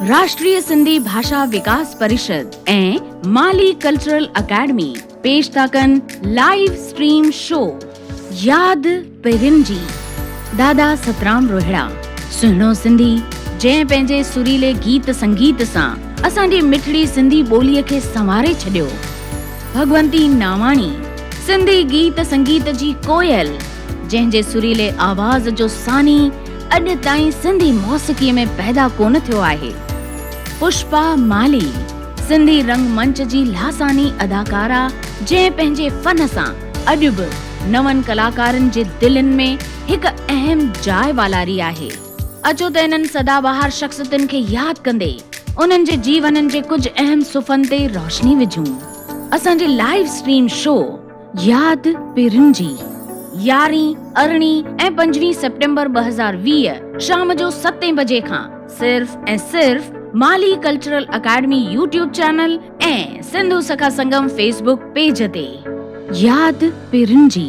राष्ट्रीय सिंधी भाषा विकास परिषद ऐं माली कल्चरल अकेडमी पेश था कनि लाइव स्ट्रीम शो याद पहिरियुनि जी। दादा सतराम रोहिड़ा सुहिणो सिंधी जंहिं पंहिंजे सुरीले गीत संगीत सां असांजी मिठड़ी सिंधी ॿोलीअ खे संवारे छॾियो। भगवंती नावाणी सिंधी गीत संगीत जी कोयल जंहिंजे सुरीले आवाज़ जो सानी अॼु ताईं सिंधी मौसीक़ीअ में पैदा कोन थियो आहे। पुष्पा माली सिंधी रंगमंच जी लासानी अदाकारा जंहिं पंहिंजे फन सां अॼु बि नवनि कलाकारनि जे दिलनि में हिकु अहम जाइ वालारी आहे। अचो त इन्हनि सदाबहार शख्सियतुनि खे यादि कंदे उन्हनि जे जीवननि जे कुझु अहम सुफ़नि ते रोशनी विझूं। असांजे लाइव स्ट्रीम शो याद पहिरियुनि जी 11, 18 ऐं 25 सेप्टेम्बर 2020 शाम जो 7 बजे खां सिर्फ़ ऐं सिर्फ़ माली कल्चरल अकेडमी यूट्यूब चैनल ऐं सिंधु सखा संगम फेसबुक पेज ते याद पहिरियुनि जी।